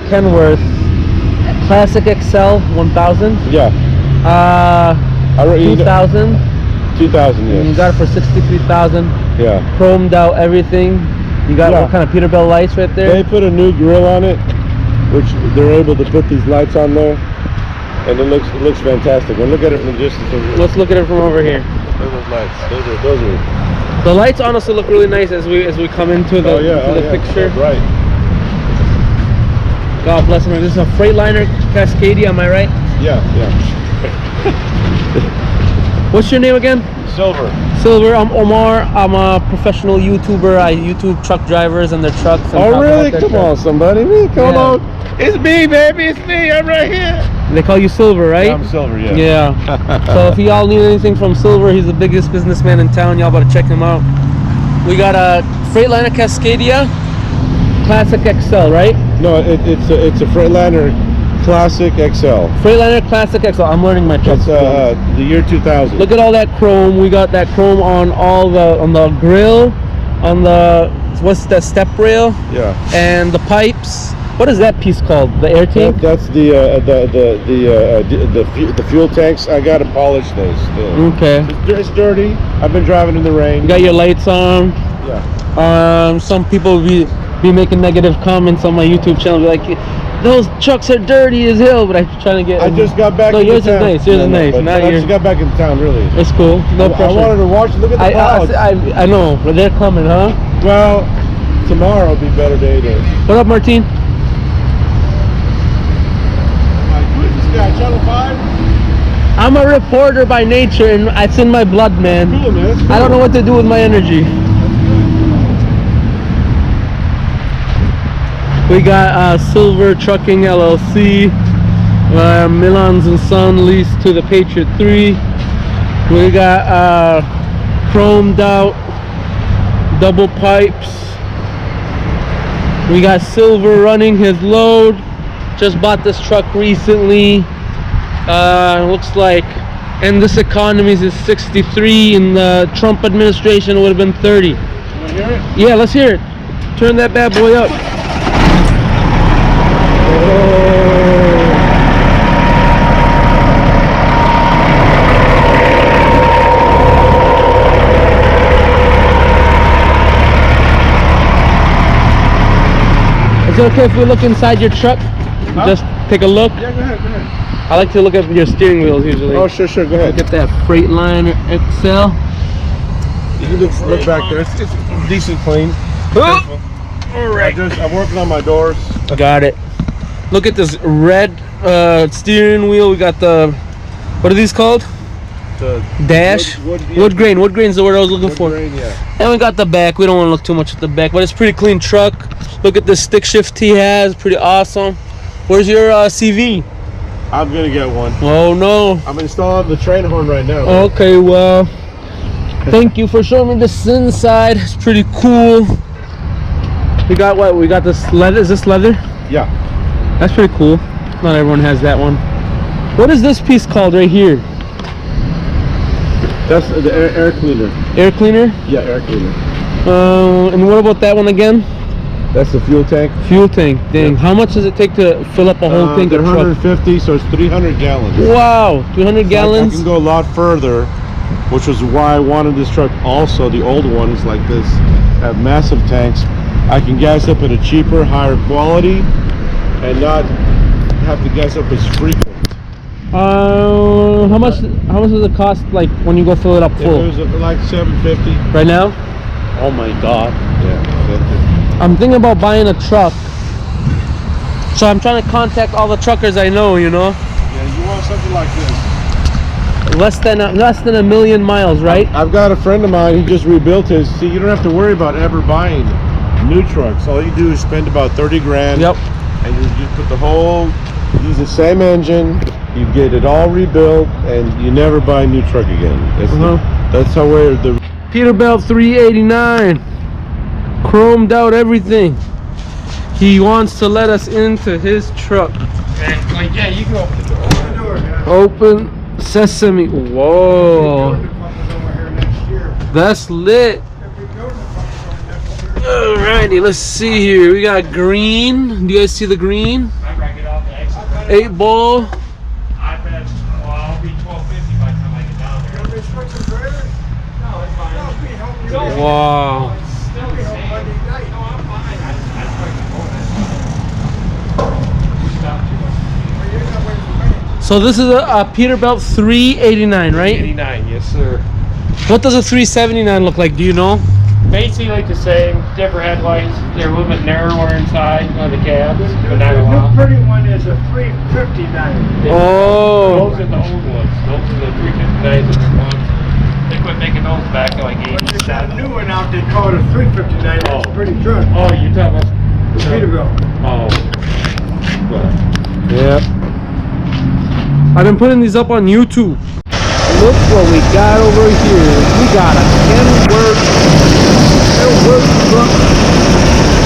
Kenworth Classic XL 1000. Yeah. 2000. 2000, You yes. got it for 63,000. Yeah. Chromed out everything. You got what kind of Peterbilt lights right there? They put a new grill on it, which they're able to put these lights on there, and it looks fantastic. And look at it from a distance over here. Let's look at it from over here. Look at those lights. Those are. The lights honestly look really nice as we come into the picture. Right. God bless him. This is a Freightliner Cascadia, am I right? Yeah. What's your name again? Silver. Silver. I'm Omar. I'm a professional YouTuber. I YouTube truck drivers and their trucks. And Oh, really? Come on, somebody. Come on. It's me, baby. It's me. I'm right here. They call you Silver, right? Yeah, I'm Silver, yeah. Yeah. So if y'all need anything from Silver, he's the biggest businessman in town. Y'all better check him out. We got a Freightliner Cascadia Classic XL, right? No, it's a Freightliner Classic XL. Freightliner Classic XL. I'm learning my truck. It's the year 2000. Look at all that chrome. We got that chrome on the grill, on the what's that, step rail? Yeah. And the pipes. What is that piece called? The air tank? That's the fuel tanks. I gotta polish those still. Okay. It's dirty. I've been driving in the rain. You got your lights on. Yeah. Some people be making negative comments on my YouTube channel, be like, those trucks are dirty as hell, but I'm trying to get. I just got back. No, yours is nice. Yours is nice. But I just got back in town. Really. It's cool. No pressure. I wanted to watch. Look at the clouds. I know, but they're coming, huh? Well, tomorrow will be a better day to. What up, Martin? This guy, Channel 5? I'm a reporter by nature, and it's in my blood, man. Cool, man. Cool. I don't know what to do with my energy. We got Silver Trucking LLC, Milans and Son leased to the Patriot 3. We got chromed out double pipes. We got Silver running his load. Just bought this truck recently. Looks like in this economy is 63. In the Trump administration it would have been 30. You want to hear it? Yeah, let's hear it. Turn that bad boy up. Is it okay if we look inside your truck? Huh? Just take a look? Yeah, go ahead. I like to look at your steering wheels usually. Oh, sure, go ahead. Look at that Freightliner XL. You can look back there. It's decent clean. Alright. I'm working on my doors. Got it. Look at this red steering wheel. We got the, what are these called? The Dash? Wood grain. Wood grain is the word I was looking for. Grain, yeah. And we got the back. We don't want to look too much at the back, but it's a pretty clean truck. Look at the stick shift he has. Pretty awesome. Where's your CV? I'm gonna get one. Oh no. I'm installing the train horn right now. Okay, well, thank you for showing me this inside. It's pretty cool. We got what? We got this leather. Is this leather? Yeah. That's pretty cool. Not everyone has that one. What is this piece called right here? That's the air cleaner. Air cleaner? Yeah, air cleaner. And what about that one again? That's the fuel tank. Fuel tank. Dang. Yep. How much does it take to fill up a whole tank They're of truck? 150, so it's 300 gallons. Wow, 300 I gallons. can go a lot further, which was why I wanted this truck. Also, the old ones like this have massive tanks. I can gas up at a cheaper, higher quality, and not have to gas up as frequent. How much does it cost, like when you go fill it up full? It was like $750. Right now? Oh my God. Yeah. I'm thinking about buying a truck, so I'm trying to contact all the truckers I know. You know, Yeah, you want something like this? less than a million miles, right? I've got a friend of mine. He just rebuilt his. See, you don't have to worry about ever buying new trucks. All you do is spend about 30 grand. Yep. And you put the whole, use the same engine. You get it all rebuilt, and you never buy a new truck again. That's how we're the Peterbilt 389, chromed out everything. He wants to let us into his truck. Like, yeah, you can open the door. Open the door, man. Open sesame. Whoa, that's lit. Alrighty, let's see here. We got green. Do you guys see the green? 8 ball. I bet, well, I'll be 1250 by the time I get down there. No, it's fine. No, Wow. it's still the same. No, I'm fine. That's why I So this is a Peterbilt 389, right? 89, yes sir. What does a 379 look like? Do you know? Basically like the same, different headlights. They're a little bit narrower inside on the cabs, but not a The lot. new pretty one is a 359. Oh. Those are the old ones. Those are the 359s that they're ones. They quit making those back in like But there's that 87. new one out, they call it a 359. It's a pretty truck. Oh, you're talking about The Peterbilt. Oh. Yep. I've been putting these up on YouTube. Look what we got over here. We got a Kenworth truck.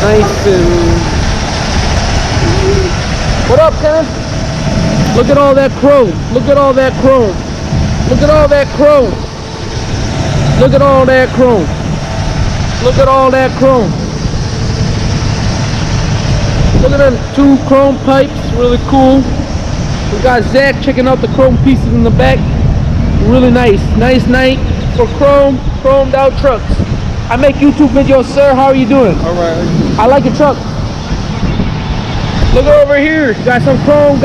Nice and... What up, Ken? Look at all that chrome. Look at all that chrome. Look at all that chrome. Look at all that chrome. Look at all that chrome. Look at them 2 chrome pipes, really cool. We got Zach checking out the chrome pieces in the back. Really nice. Nice night for chromed out trucks. I make YouTube videos, sir. How are you doing? Alright. I like your truck. Look over here. Got some chrome,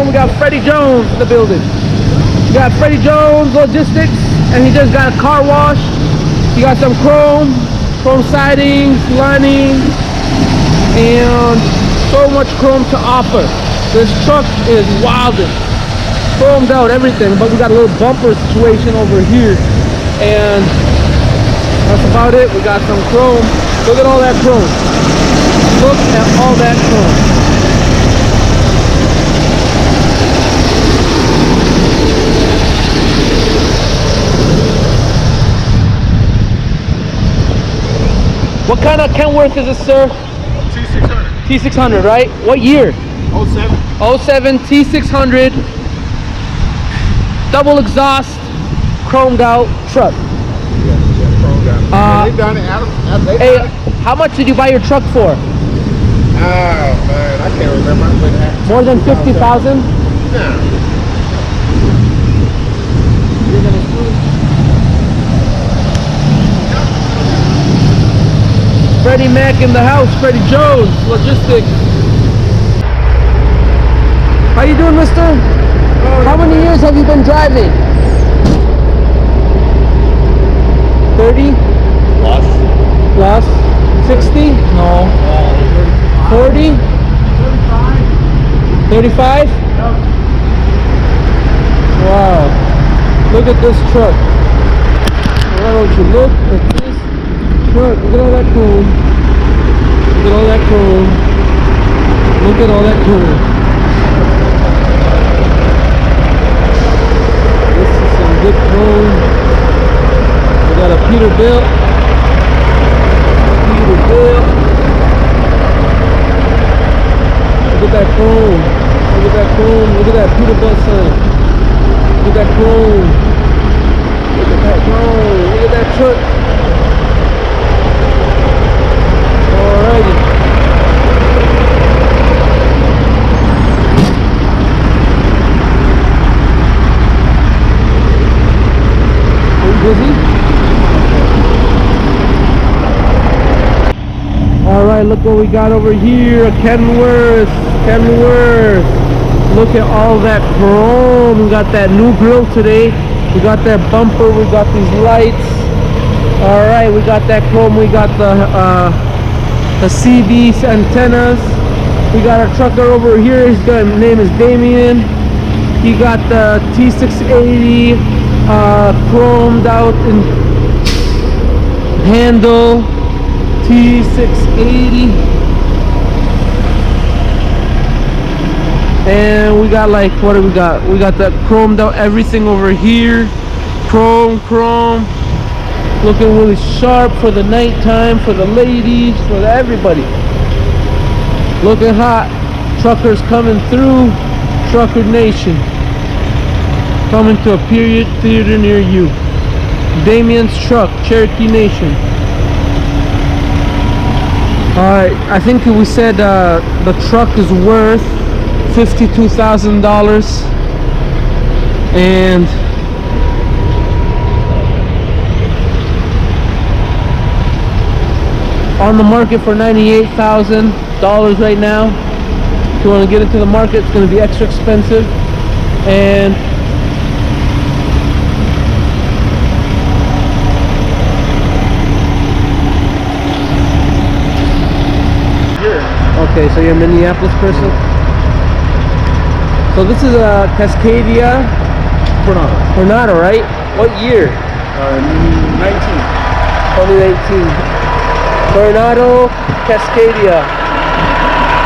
We got Freddie Jones in the building. We got Freddie Jones Logistics, and he just got a car wash. He got some chrome sidings, lining, and so much chrome to offer. This truck is wildest. Chromed out everything, but we got a little bumper situation over here. And that's about it. We got some chrome. Look at all that chrome. Look at all that chrome. What kind of Kenworth is this, sir? T600. T600, right? What year? 07. 07 T600. Double exhaust, chromed out truck. They done it, Adam. They Hey, done it. how much did you buy your truck for? Oh man, I can't remember. But More than 50,000? yeah. Freddie Mac in the house, Freddie Jones, Logistics. How you doing, mister? How many years have you been driving? 30? Plus? 60? No. 40? 35? Wow. Look at this truck. Why don't you look at this truck? Look at all that chrome. Look at all that chrome. Look at all that chrome. This is some good chrome. We got a Peterbilt. Look at that chrome. Look at that chrome. Look at that Peterbilt sign. Look at that chrome. Look at that chrome. Look at that truck. Alrighty. Are you busy? Alright, look what we got over here. A Kenworth. Look at all that chrome. We got that new grill today. We got that bumper. We got these lights. Alright, we got that chrome. We got the CB antennas. We got our trucker over here. His name is Damien. He got the T680 chromed out in handle. T680. And we got like, what do we got? We got that chromed out everything over here. Chrome. Looking really sharp for the nighttime, for the ladies, for everybody. Looking hot. Truckers coming through. Trucker Nation. Coming to a period theater near you. Damien's Truck, Cherokee Nation. I think we said the truck is worth $52,000, and on the market for $98,000 right now. If you want to get into the market, it's going to be extra expensive. And okay, so you're a Minneapolis person. So this is a Cascadia Tornado, right? What year? 2019. Tornado Cascadia.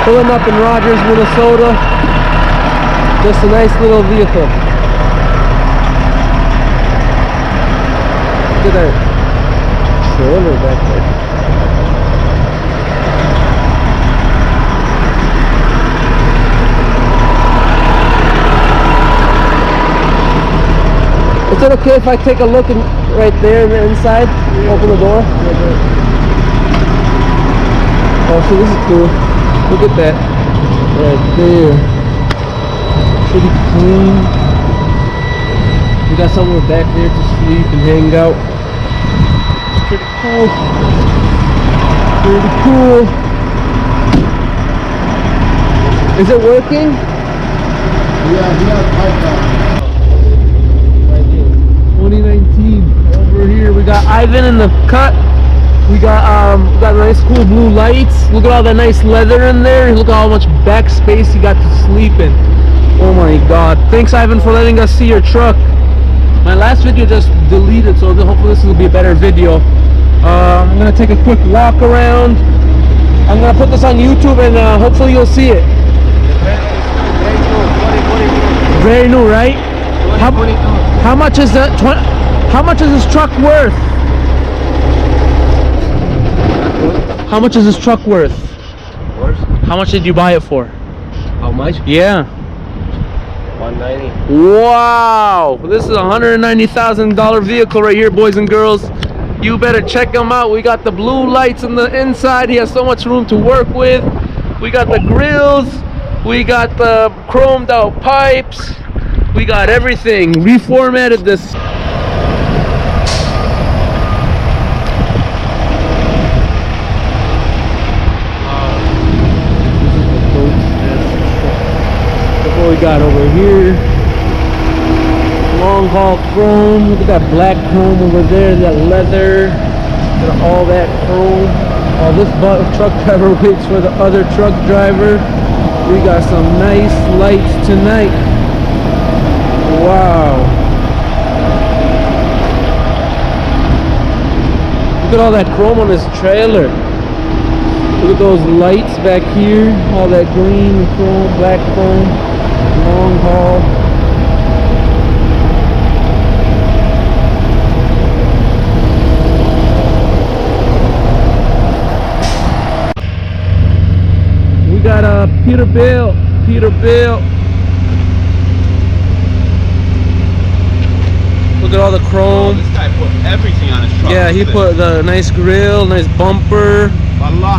Pulling up in Rogers, Minnesota. Just a nice little vehicle. Look at that trailer back there. Is it okay if I take a look right there in the inside? Open the door? Oh, so this is cool. Look at that. Right there. Pretty clean. We got somewhere back there to sleep and hang out. Pretty cool. Pretty cool. Is it working? Yeah, he has pipe down. 2019. Over here we got Ivan in the cut. We got nice cool blue lights. Look at all that nice leather in there. Look at how much back space you got to sleep in. Oh my god. Thanks Ivan for letting us see your truck. My last video just deleted, so hopefully this will be a better video. I'm gonna take a quick walk around. I'm gonna put this on YouTube and hopefully you'll see it. Very new, right? How much is that? How much is this truck worth? How much is this truck worth? How much did you buy it for? How much? Yeah. 190. Wow, this is a $190,000 vehicle right here, boys and girls. You better check him out. We got the blue lights on the inside. He has so much room to work with. We got the grills. We got the chromed out pipes. We got everything. Reformatted this. Look what we got over here. Long haul chrome. Look at that black chrome over there. That leather. Look at all that chrome. Oh, this truck driver waits for the other truck driver. We got some nice lights tonight. Wow. Look at all that chrome on this trailer. Look at those lights back here. All that green chrome, black chrome, long haul. We got Peterbilt. Look at all the chrome. This guy put everything on his truck. Yeah, he put the nice grill, nice bumper,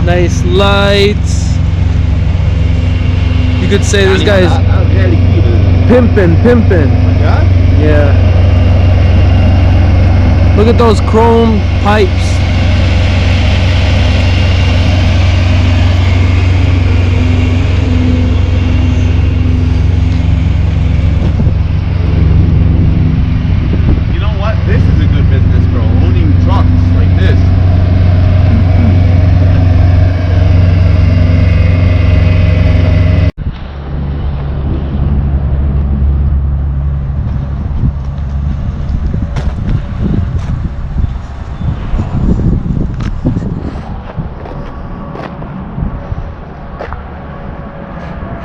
nice lights. You could say this guy's pimping. Yeah. Look at those chrome pipes.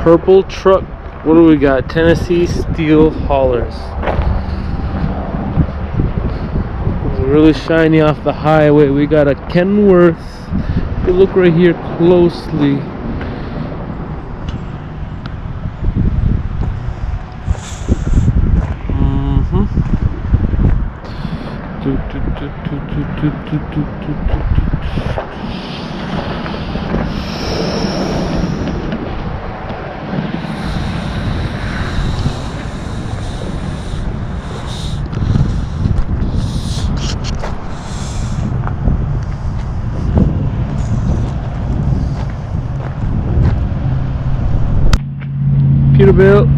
Purple truck. What do we got? Tennessee steel haulers. It's really shiny off the highway. We got a Kenworth. If you look right here closely, Peterbilt.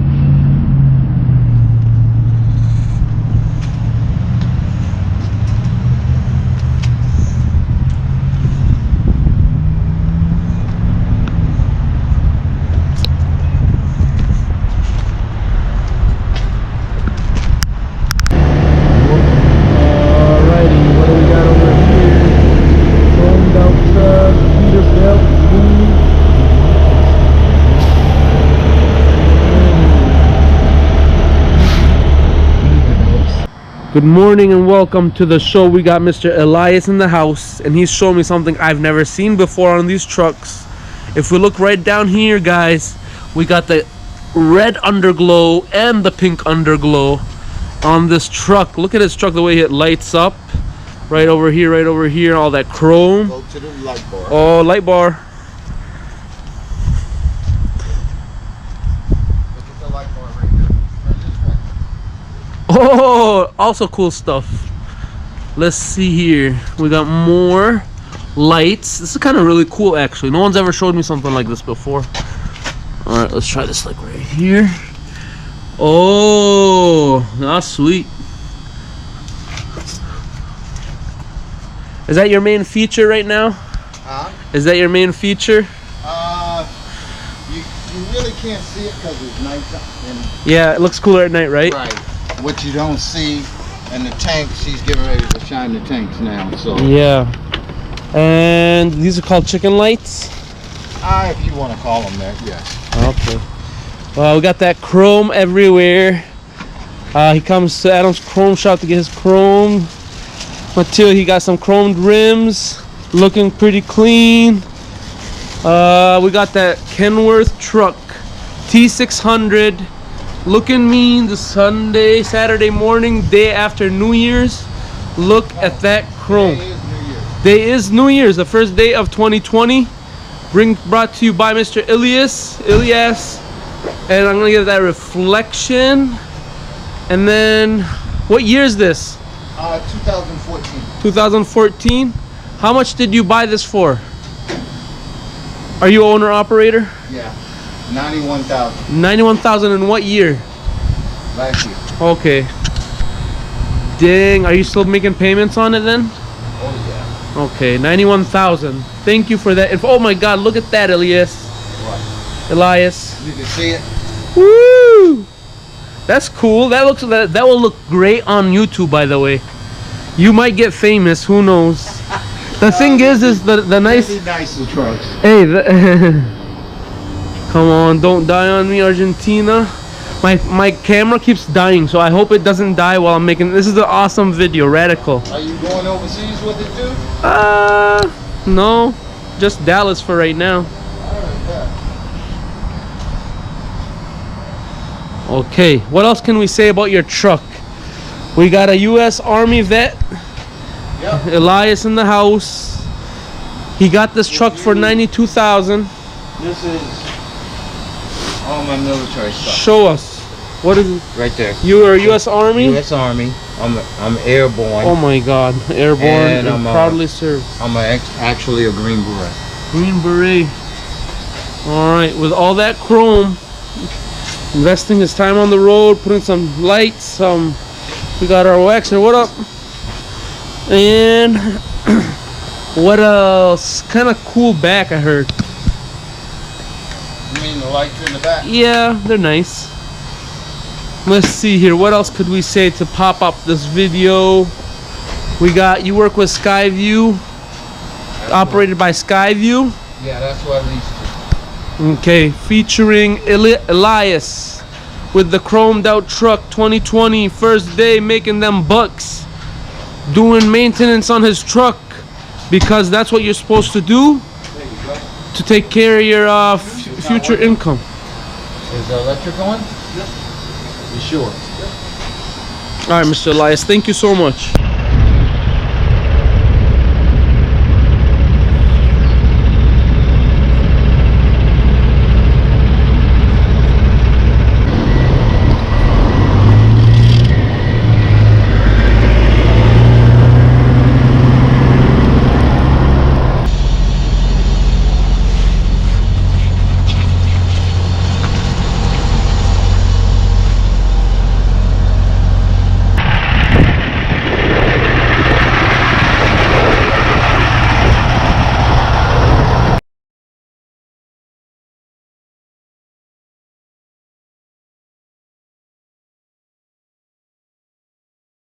Alrighty, what do we got over here? Chromed out truck, Peterbilt, boom. Good morning and welcome to the show. We got Mr. Elias in the house and he's showing me something I've never seen before on these trucks. If we look right down here, guys, we got the red underglow and the pink underglow on this truck. Look at this truck, the way it lights up. Right over here, all that chrome. Go to the light bar. Oh, light bar. Look at the light bar right there. Turn this way. Oh, also cool stuff. Let's see here. We got more lights. This is kind of really cool, actually. No one's ever showed me something like this before. All right, let's try this like right here. Oh, that's sweet. Is that your main feature right now? Huh? Is that your main feature? You really can't see it because it's night. Yeah, it looks cooler at night, right? Right. What you don't see, and the tanks, she's getting ready to shine the tanks now. So Yeah. And these are called chicken lights? if you want to call them that, yes. Okay. Well, we got that chrome everywhere. He comes to Adam's Chrome Shop to get his chrome material. He got some chromed rims, looking pretty clean. We got that Kenworth truck, T600, looking mean. The Saturday morning, day after New Year's. Look at that chrome. Day is New Year's, the first day of 2020. Brought to you by Mr. Elias. And I'm gonna get that reflection. And then, what year is this? 2014. 2014. How much did you buy this for? Are you owner operator? Yeah. 91,000 91,000 in what year? last year. Okay. Dang, are you still making payments on it then? Oh yeah. Okay, 91,000. Thank you for that. And oh my God, look at that, Elias. What? Elias. You can see it. Woo! That's cool. That will look great on YouTube, by the way. You might get famous. Who knows? The thing is the nice. Really nice the trucks. Hey, come on! Don't die on me, Argentina. My camera keeps dying, so I hope it doesn't die while I'm making. This is an awesome video, radical. Are you going overseas with it too? No, just Dallas for right now. Okay, what else can we say about your truck? We got a U.S. Army vet, Yep. Elias in the house. He got this truck for 92,000. This is all my military stuff. Show us. What is it? Right there. You are U.S. Army? U.S. Army. I'm airborne. Oh my God, airborne And and I'm, proudly served. I'm actually a Green Beret. Green Beret. All right, with all that chrome, investing his time on the road, putting some lights, we got our waxer. What up? And what else? Kind of cool back, I heard. You mean the lights in the back? Yeah, they're nice. Let's see here. What else could we say to pop up this video? You work with Skyview, operated by Skyview. Yeah, that's what I leased to. Okay, featuring Elias with the chromed out truck 2020, first day making them bucks, doing maintenance on his truck because that's what you're supposed to do There you go. to take care of your future income. Is the electric on? Yep. You sure? All right, Mr. Elias, thank you so much.